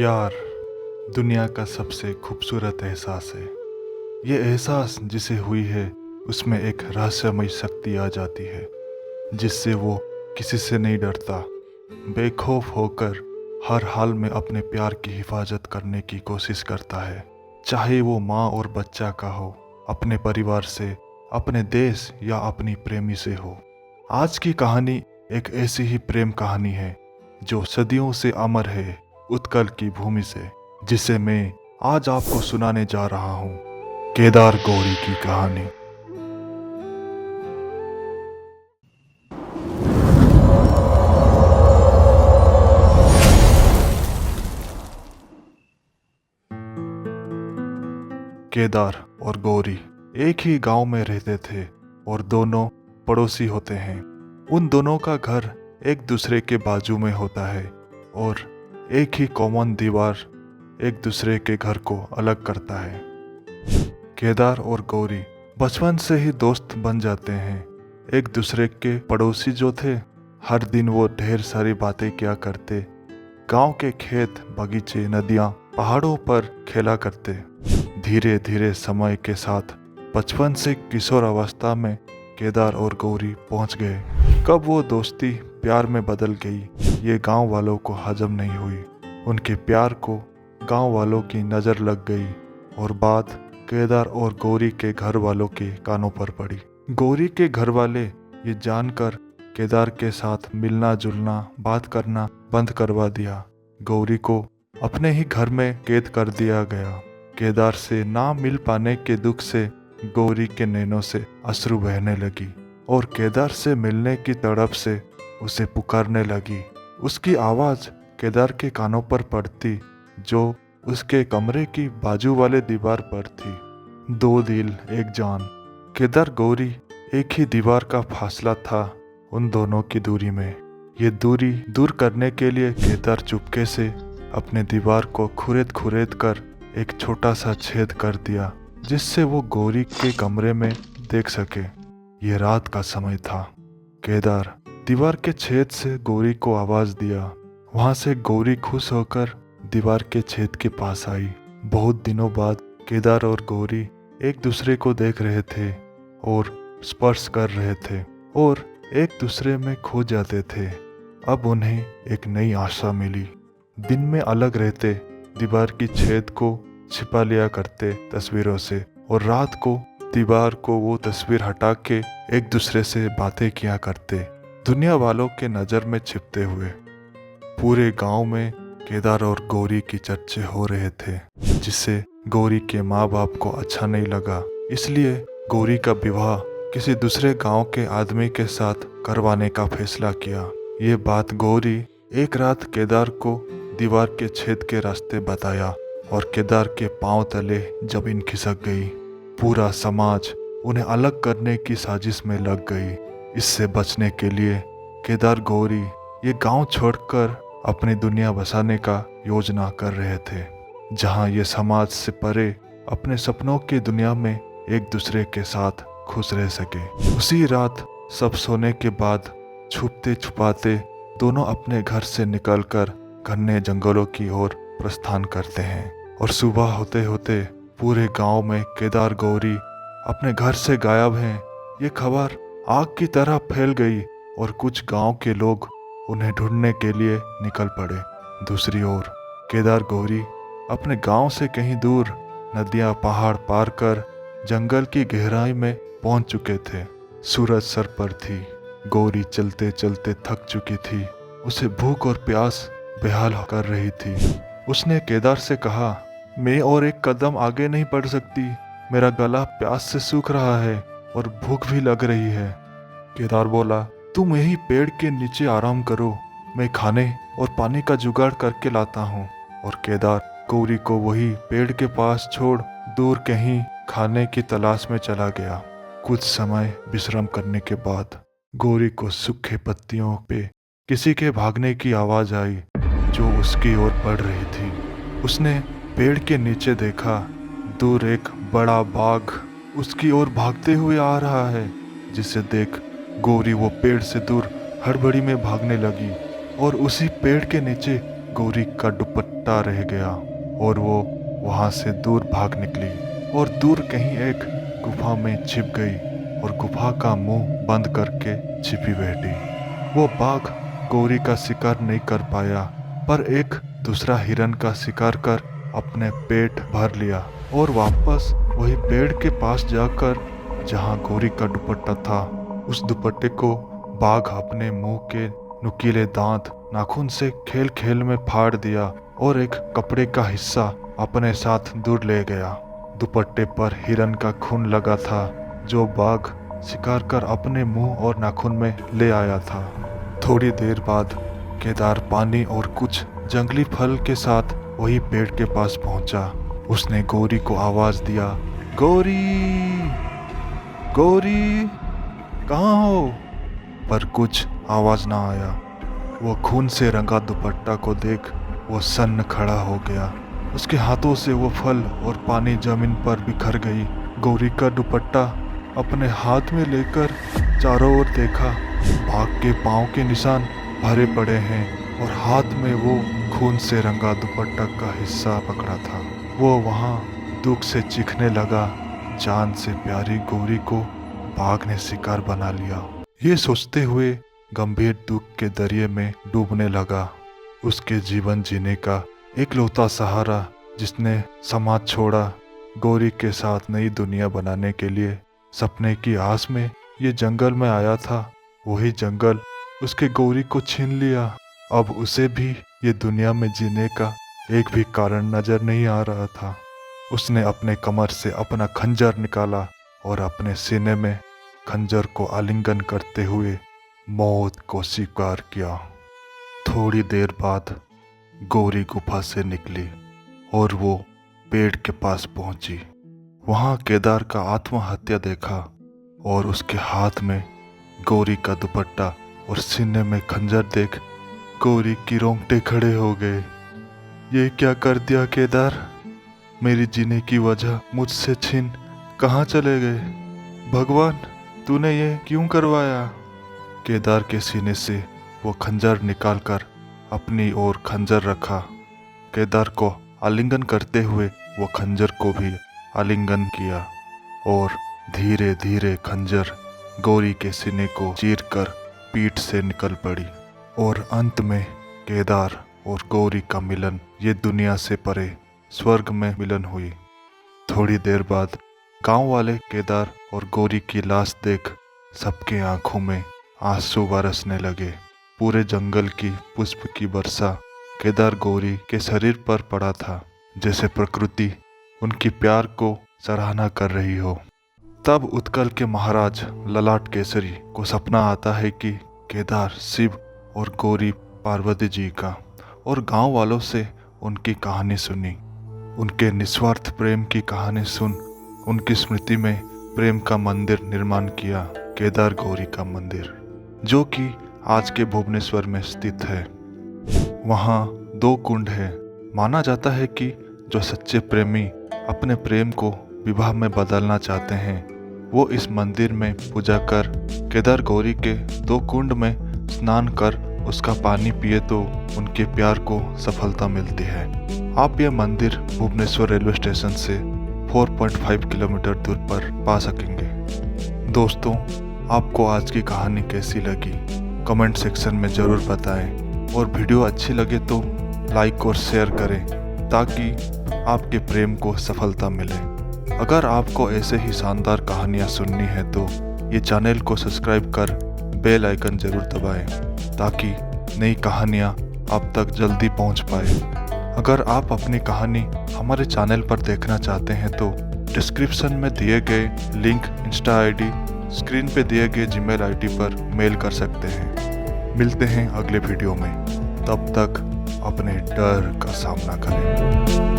प्यार दुनिया का सबसे खूबसूरत एहसास है। ये एहसास जिसे हुई है उसमें एक रहस्यमय शक्ति आ जाती है जिससे वो किसी से नहीं डरता, बेखौफ होकर हर हाल में अपने प्यार की हिफाजत करने की कोशिश करता है। चाहे वो माँ और बच्चा का हो, अपने परिवार से, अपने देश या अपनी प्रेमी से हो। आज की कहानी एक ऐसी ही प्रेम कहानी है जो सदियों से अमर है उत्कल की भूमि से, जिसे मैं आज आपको सुनाने जा रहा हूँ। केदार गौरी की कहानी। केदार और गौरी एक ही गांव में रहते थे और दोनों पड़ोसी होते हैं। उन दोनों का घर एक दूसरे के बाजू में होता है और एक ही कॉमन दीवार एक दूसरे के घर को अलग करता है। केदार और गौरी बचपन से ही दोस्त बन जाते हैं। एक दूसरे के पड़ोसी जो थे, हर दिन वो ढेर सारी बातें किया करते। गांव के खेत, बगीचे, नदियां, पहाड़ों पर खेला करते। धीरे धीरे समय के साथ बचपन से किशोर अवस्था में केदार और गौरी पहुंच गए। कब वो दोस्ती प्यार में बदल गई, ये गांव वालों को हजम नहीं हुई। उनके प्यार को गांव वालों की नज़र लग गई और बात केदार और गौरी के घर वालों के कानों पर पड़ी। गौरी के घर वाले ये जानकर केदार के साथ मिलना जुलना, बात करना बंद करवा दिया। गौरी को अपने ही घर में कैद कर दिया गया। केदार से ना मिल पाने के दुख से गौरी के नैनों से अश्रु बहने लगी और केदार से मिलने की तड़प से उसे पुकारने लगी। उसकी आवाज़ केदार के कानों पर पड़ती, जो उसके कमरे की बाजू वाले दीवार पर थी। दो दिल एक जान। केदार गौरी एक ही दीवार का फासला था उन दोनों की दूरी में। ये दूरी दूर करने के लिए केदार चुपके से अपने दीवार को खुरेद खुरेद कर एक छोटा सा छेद कर दिया, जिससे वो गौरी के कमरे में देख सके। ये रात का समय था। केदार दीवार के छेद से गौरी को आवाज दिया। वहां से गौरी खुश होकर दीवार के छेद के पास आई। बहुत दिनों बाद केदार और गौरी एक दूसरे को देख रहे थे और स्पर्श कर रहे थे और एक दूसरे में खो जाते थे। अब उन्हें एक नई आशा मिली। दिन में अलग रहते, दीवार की छेद को छिपा लिया करते तस्वीरों से, और रात को दीवार को वो तस्वीर हटा के एक दूसरे से बातें किया करते, दुनिया वालों के नज़र में छिपते हुए। पूरे गांव में केदार और गौरी की चर्चे हो रहे थे, जिससे गौरी के माँ बाप को अच्छा नहीं लगा। इसलिए गौरी का विवाह किसी दूसरे गांव के आदमी के साथ करवाने का फैसला किया। ये बात गौरी एक रात केदार को दीवार के छेद के रास्ते बताया और केदार के पांव तले जमीन खिसक गई। पूरा समाज उन्हें अलग करने की साजिश में लग गई। इससे बचने के लिए केदार गौरी ये गांव छोड़कर अपनी दुनिया बसाने का योजना कर रहे थे, जहां ये समाज से परे अपने सपनों की दुनिया में एक दूसरे के साथ खुश रह सके। उसी रात सब सोने के बाद छुपते छुपाते दोनों अपने घर से निकलकर घने जंगलों की ओर प्रस्थान करते हैं। और सुबह होते होते पूरे गांव में केदार गौरी अपने घर से गायब हैं, ये खबर आग की तरह फैल गई और कुछ गांव के लोग उन्हें ढूंढने के लिए निकल पड़े। दूसरी ओर केदार गौरी अपने गांव से कहीं दूर नदियां पहाड़ पार कर जंगल की गहराई में पहुंच चुके थे। सूरज सर पर थी। गौरी चलते चलते थक चुकी थी। उसे भूख और प्यास बेहाल कर रही थी। उसने केदार से कहा, मैं और एक कदम आगे नहीं बढ़ सकती, मेरा गला प्यास से सूख रहा है और भूख भी लग रही है। केदार बोला, तुम यही पेड़ के नीचे आराम करो, मैं खाने और पानी का जुगाड़ करके लाता हूँ। और केदार गौरी को वही पेड़ के पास छोड़ दूर कहीं खाने की तलाश में चला गया। कुछ समय विश्राम करने के बाद गौरी को सूखे पत्तियों पे किसी के भागने की आवाज आई, जो उसकी ओर बढ़ रही थी। उसने पेड़ के नीचे देखा, दूर एक बड़ा बाघ उसकी ओर भागते हुए आ रहा है, जिसे देख गौरी वो पेड़ से दूर हड़बड़ी में भागने लगी और उसी पेड़ के नीचे गौरी का दुपट्टा रह गया और वो वहाँ से दूर भाग निकली और दूर कहीं एक गुफा में छिप गई और गुफा का मुंह बंद करके छिपी बैठी। वो बाघ गौरी का शिकार नहीं कर पाया, पर एक दूसरा हिरन का शिकार कर अपने पेट भर लिया और वापस वही पेड़ के पास जाकर जहाँ गौरी का दुपट्टा था, उस दुपट्टे को बाघ अपने मुंह के नुकीले दांत नाखून से खेल खेल में फाड़ दिया और एक कपड़े का हिस्सा अपने साथ दूर ले गया। दुपट्टे पर हिरन का खून लगा था जो बाघ शिकार कर अपने मुंह और नाखून में ले आया था। थोड़ी देर बाद केदार पानी और कुछ जंगली फल के साथ वही पेड़ के पास पहुंचा। उसने गौरी को आवाज दिया, गौरी, गौरी, कहाँ हो? पर कुछ आवाज ना आया। वो खून से रंगा दुपट्टा को देख वो सन्न खड़ा हो गया। उसके हाथों से वो फल और पानी जमीन पर बिखर गई। गौरी का दुपट्टा अपने हाथ में लेकर चारों ओर देखा। बाघ के पांव के निशान भरे पड़े हैं और हाथ में वो खून से रंगा दुपट्टा का हिस्सा पकड़ा था। वो वहाँ दुख से चीखने लगा। जान से प्यारी गौरी को बाघ ने शिकार बना लिया। ये सोचते हुए गंभीर दुख के दरिये में डूबने लगा। उसके जीवन जीने का एकलौता सहारा जिसने समाज छोड़ा, गौरी के साथ नई दुनिया बनाने के लिए सपने की आस में ये जंगल में आया था, वही जंगल उसके गौरी को छीन लिया। अब उसे भी ये दुनिया में जीने का एक भी कारण नजर नहीं आ रहा था। उसने अपने कमर से अपना खंजर निकाला और अपने सीने में खंजर को आलिंगन करते हुए मौत को स्वीकार किया। थोड़ी देर बाद गौरी गुफा से निकली और वो पेड़ के पास पहुंची। वहां केदार का आत्महत्या देखा और उसके हाथ में गौरी का दुपट्टा और सीने में खंजर देख गौरी की रोंगटे खड़े हो गए। ये क्या कर दिया केदार? मेरी जीने की वजह मुझसे छीन कहाँ चले गए? भगवान, तूने ये क्यों करवाया? केदार के सीने से वो खंजर निकालकर अपनी ओर खंजर रखा। केदार को आलिंगन करते हुए वो खंजर को भी आलिंगन किया और धीरे धीरे खंजर गौरी के सीने को चीरकर पीठ से निकल पड़ी और अंत में केदार और गौरी का मिलन ये दुनिया से परे स्वर्ग में मिलन हुई। थोड़ी देर बाद गांव वाले केदार और गौरी की लाश देख सबके आंखों में आंसू बरसने लगे। पूरे जंगल की पुष्प की वर्षा केदार गौरी के शरीर पर पड़ा था, जैसे प्रकृति उनकी प्यार को सराहना कर रही हो। तब उत्कल के महाराज ललाट केसरी को सपना आता है कि केदार शिव और गौरी पार्वती जी का, और गांव वालों से उनकी कहानी सुनी। उनके निस्वार्थ प्रेम की कहानी सुन उनकी स्मृति में प्रेम का मंदिर निर्माण किया, केदार गौरी का मंदिर, जो कि आज के भुवनेश्वर में स्थित है। वहाँ 2 कुंड है। माना जाता है कि जो सच्चे प्रेमी अपने प्रेम को विवाह में बदलना चाहते हैं, वो इस मंदिर में पूजा कर केदार गौरी के 2 कुंड में स्नान कर उसका पानी पिए तो उनके प्यार को सफलता मिलती है। आप ये मंदिर भुवनेश्वर रेलवे स्टेशन से 4.5 किलोमीटर दूर पर पा सकेंगे। दोस्तों, आपको आज की कहानी कैसी लगी कमेंट सेक्शन में ज़रूर बताएं और वीडियो अच्छी लगे तो लाइक और शेयर करें ताकि आपके प्रेम को सफलता मिले। अगर आपको ऐसे ही शानदार कहानियाँ सुननी है तो ये चैनल को सब्सक्राइब कर बेल आइकन ज़रूर दबाएं ताकि नई कहानियाँ आप तक जल्दी पहुंच पाए। अगर आप अपनी कहानी हमारे चैनल पर देखना चाहते हैं तो डिस्क्रिप्शन में दिए गए लिंक इंस्टा आईडी, स्क्रीन पे दिए गए जीमेल आईडी पर मेल कर सकते हैं। मिलते हैं अगले वीडियो में, तब तक अपने डर का सामना करें।